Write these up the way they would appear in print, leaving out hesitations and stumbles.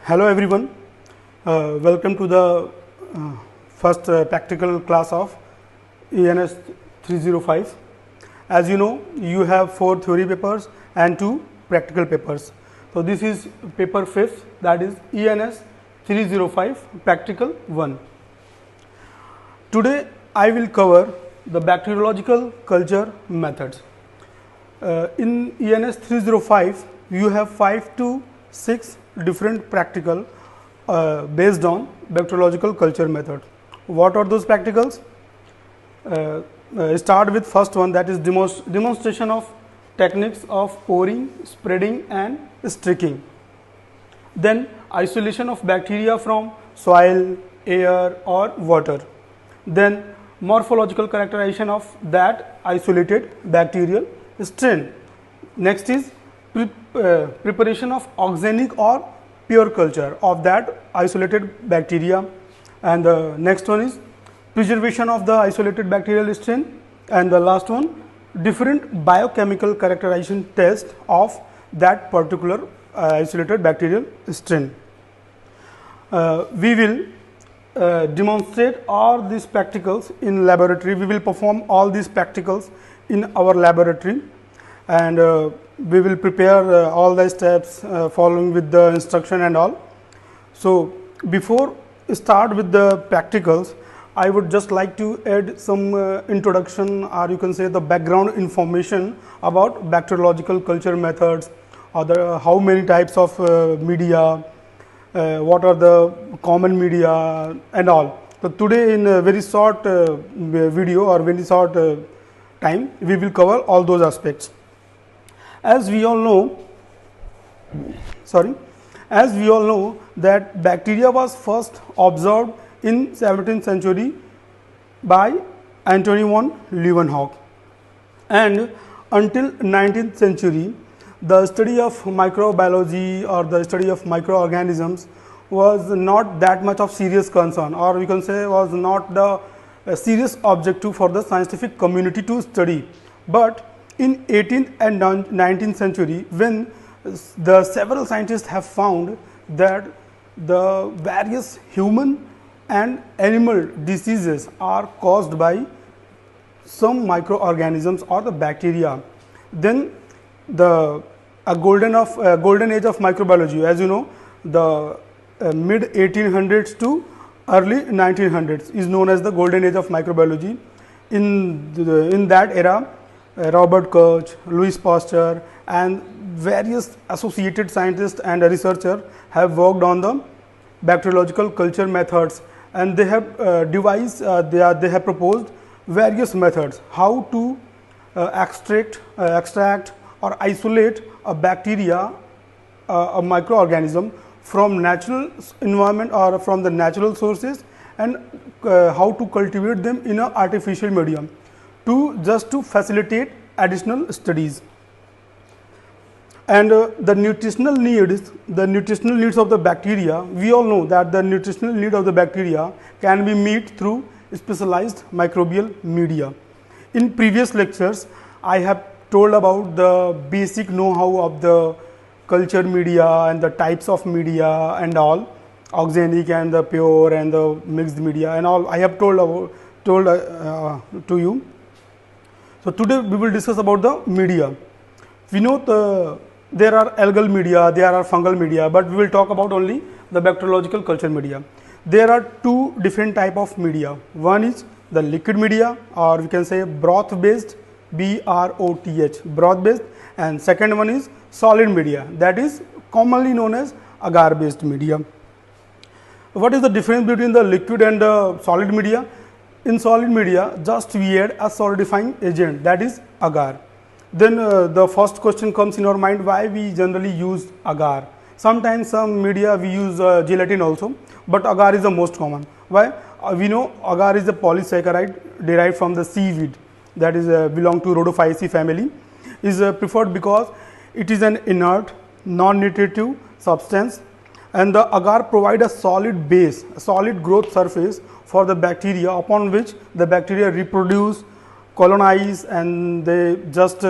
Hello everyone, welcome to the first practical class of ENS 305. As you know, you have 4 theory papers and 2 practical papers. So, this is paper 5th, that is ENS 305 practical 1. Today I will cover the bacteriological culture methods. In ENS 305 you have 5 to 6 different practical based on bacteriological culture method. What are those practicals? Start with first one, that is demonstration of techniques of pouring, spreading and streaking. Then isolation of bacteria from soil, air or water. Then morphological characterization of that isolated bacterial strain. Next is preparation of oxenic or pure culture of that isolated bacteria, and the next one is preservation of the isolated bacterial strain, and the last one different biochemical characterization test of that particular isolated bacterial strain. We will demonstrate all these practicals in laboratory. We will perform all these practicals in our laboratory, and we will prepare all the steps following with the instruction and all. So, before start with the practicals, I would just like to add some introduction, or you can say the background information about bacteriological culture methods, or the how many types of media, what are the common media and all. So, today in a very short video or very short time, we will cover all those aspects. As we all know, that bacteria was first observed in 17th century by Antony von Leeuwenhoek, and until 19th century the study of microbiology or the study of microorganisms was not that much of serious concern, or we can say was not the serious objective for the scientific community to study. But in 18th and 19th century, when the several scientists have found that the various human and animal diseases are caused by some microorganisms or the bacteria, then the golden age of microbiology, as you know, the mid 1800s to early 1900s is known as the golden age of microbiology. In that era, Robert Koch, Louis Pasteur and various associated scientists and researchers have worked on the bacteriological culture methods, and they have they have proposed various methods how to extract or isolate a bacteria, a microorganism from natural environment or from the natural sources, and how to cultivate them in an artificial medium to facilitate additional studies. And the nutritional needs of the bacteria, we all know that the nutritional need of the bacteria can be met through specialized microbial media. In previous lectures, I have told about the basic know-how of the culture media and the types of media and all, oxenic and the pure and the mixed media and all. I have told to you. So, today we will discuss about the media. We know there are algal media, there are fungal media, but we will talk about only the bacteriological culture media. There are 2 different type of media. One is the liquid media, or we can say broth based, BROTH, broth based, and second one is solid media, that is commonly known as agar based media. What is the difference between the liquid and the solid media? In solid media, just we add a solidifying agent, that is agar. Then the first question comes in our mind, why we generally use agar. Sometimes some media we use gelatin also, but agar is the most common. Why? We know agar is a polysaccharide derived from the seaweed, that is belong to Rhodophyceae family, is preferred because it is an inert, non-nutritive substance, and the agar provide a solid base, a solid growth surface for the bacteria upon which the bacteria reproduce colonize and they just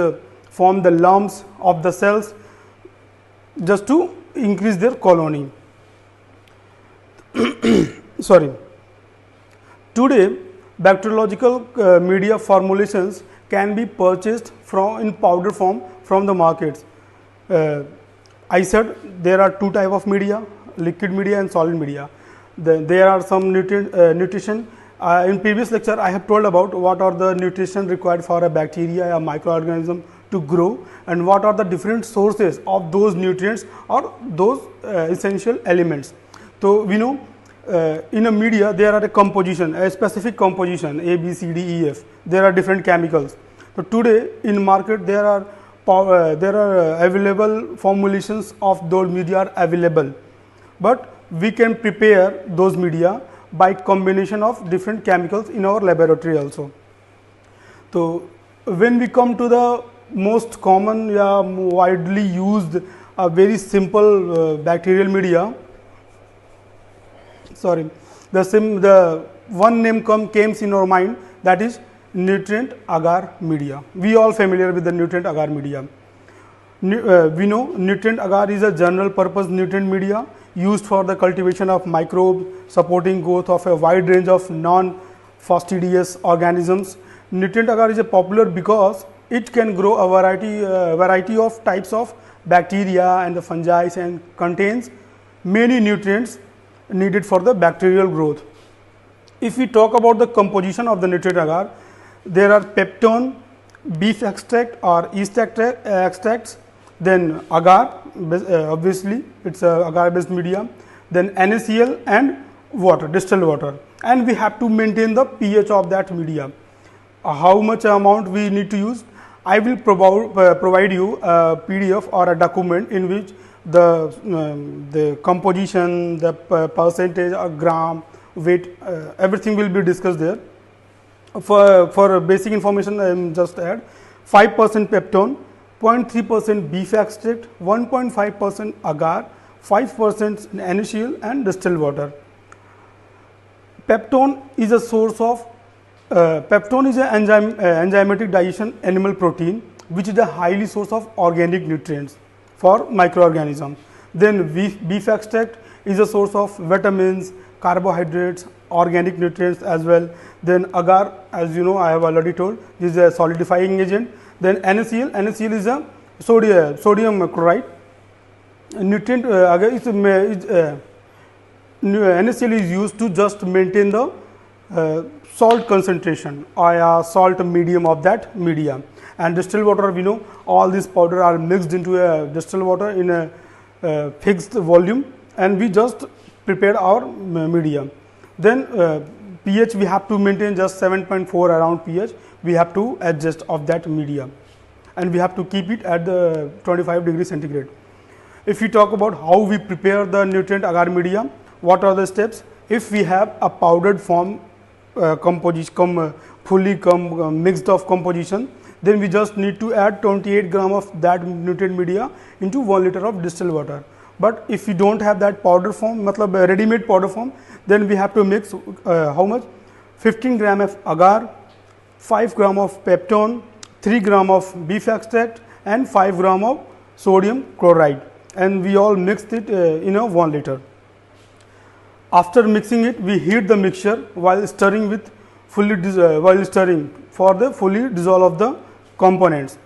form the lumps of the cells just to increase their colony. Sorry. Today, bacteriological media formulations can be purchased from in powder form from the markets. I said there are two type of media, liquid media and solid media. There are some nutrition. In previous lecture, I have told about what are the nutrition required for a bacteria, a microorganism to grow, and what are the different sources of those nutrients or those essential elements. So we know in a media there are a composition, a specific composition A, B, C, D, E, F. There are different chemicals. So today in market there are available formulations of those media are available, but we can prepare those media by combination of different chemicals in our laboratory also. So when we come to the most common widely used very simple bacterial media, sorry, the one name came in our mind, that is nutrient agar media. We all familiar with the nutrient agar media. We know nutrient agar is a general purpose nutrient media used for the cultivation of microbes, supporting growth of a wide range of non-fastidious organisms. Nutrient agar is popular because it can grow a variety of types of bacteria and the fungi and contains many nutrients needed for the bacterial growth. If we talk about the composition of the nutrient agar, there are peptone, beef extract or yeast extracts, then agar, obviously it's a agar based media, then NaCl and water, distilled water, and we have to maintain the pH of that media. How much amount we need to use? I will provide you a PDF or a document in which the composition, the percentage or gram, weight, everything will be discussed there. For basic information, I am just add 5% peptone, 0.3% beef extract, 1.5% agar, 5% NaCl and distilled water. Peptone is a source of peptone is an enzymatic digestion animal protein, which is a highly source of organic nutrients for microorganisms. Then beef extract is a source of vitamins, carbohydrates, organic nutrients as well. Then agar, as you know, I have already told, is a solidifying agent. Then NaCl is a sodium chloride. Nutrient agar is NaCl is used to just maintain the salt concentration or salt medium of that media. And distilled water, we know all these powder are mixed into a distilled water in a fixed volume, and we just prepare our media. Then pH we have to maintain just 7.4 around pH. We have to adjust of that media, and we have to keep it at the 25 degree centigrade. If we talk about how we prepare the nutrient agar media, what are the steps? If we have a powdered form composition, fully mixed of composition, then we just need to add 28 gram of that nutrient media into 1 liter of distilled water. But if we don't have that powder form, matlab ready-made powder form, then we have to mix how much? 15 gram of agar, 5 gram of peptone, 3 gram of beef extract and 5 gram of sodium chloride, and we all mixed it in a 1 liter. After mixing it, we heat the mixture while stirring with for the fully dissolve of the components.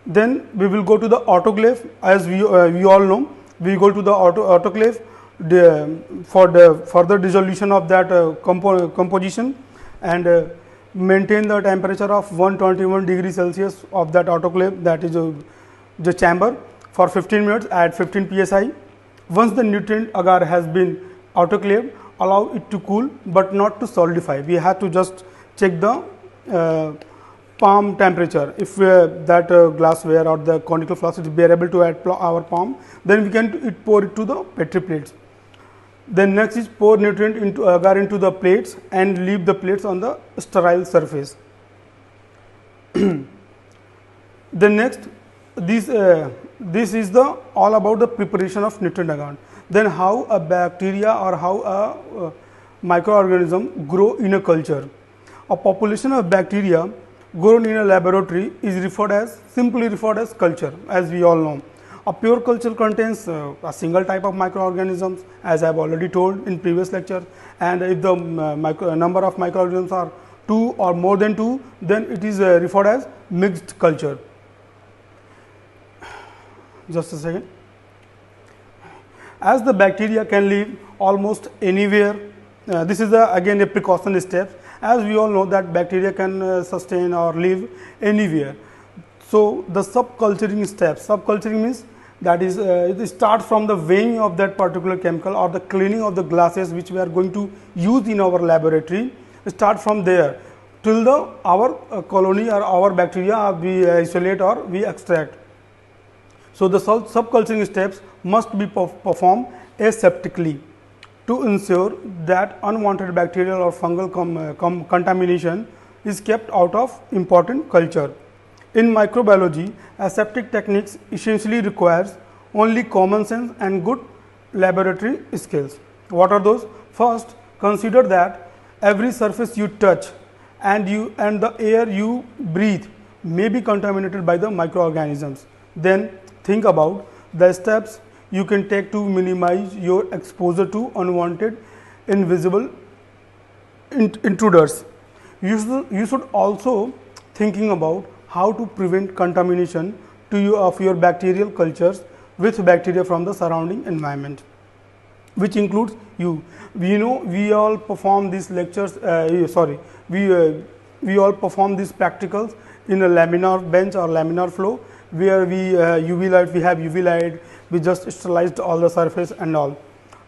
Then we will go to the autoclave. As we all know, we go to the autoclave for the further dissolution of that composition, and maintain the temperature of 121 degrees Celsius of that autoclave, that is the chamber, for 15 minutes at 15 psi. Once the nutrient agar has been autoclaved, allow it to cool but not to solidify. We have to just check the palm temperature. If that glassware or the conical flask is bearable to our palm, then we can pour it to the Petri plates. Then next is pour nutrient into agar into the plates and leave the plates on the sterile surface. Then next, this is the all about the preparation of nutrient agar. Then how a bacteria or how a microorganism grow in a culture. A population of bacteria grown in a laboratory is simply referred as culture, as we all know. A pure culture contains a single type of microorganisms, as I have already told in previous lecture, and if the number of microorganisms are 2 or more than 2, then it is referred as mixed culture. Just a second. As the bacteria can live almost anywhere, this is again a precaution step. As we all know that bacteria can sustain or live anywhere. So, the subculturing steps, subculturing means that is it starts from the weighing of that particular chemical or the cleaning of the glasses which we are going to use in our laboratory. Start from there till our colony or our bacteria we isolate or we extract. So, the subculturing steps must be performed aseptically to ensure that unwanted bacterial or fungal contamination is kept out of important culture. In microbiology, aseptic techniques essentially requires only common sense and good laboratory skills. What are those? First, consider that every surface you touch and the air you breathe may be contaminated by the microorganisms. Then think about the steps you can take to minimize your exposure to unwanted invisible intruders. You should also thinking about how to prevent contamination of your bacterial cultures with bacteria from the surrounding environment, which includes you. We know we all perform these lectures, we all perform these practicals in a laminar bench or laminar flow, where we UV light, we have UV light, we just sterilized all the surface and all.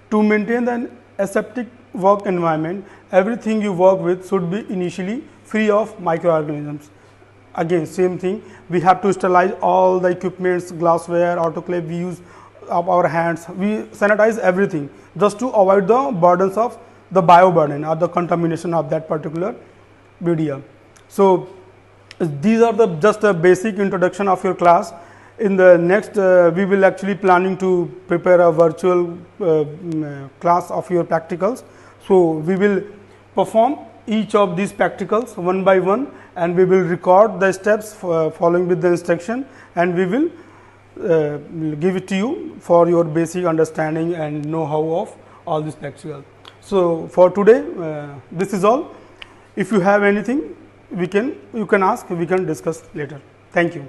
To maintain an aseptic work environment, everything you work with should be initially free of microorganisms. Again same thing, we have to sterilize all the equipments, glassware, autoclave, we use of our hands, we sanitize everything just to avoid the burdens of the bioburden or the contamination of that particular media. So, these are the just a basic introduction of your class. In the next we will actually planning to prepare a virtual class of your practicals. So, we will perform each of these practicals one by one, and we will record the steps following with the instruction, and we will give it to you for your basic understanding and know-how of all these practicals. So, for today this is all. If you have anything, you can ask, we can discuss later. Thank you.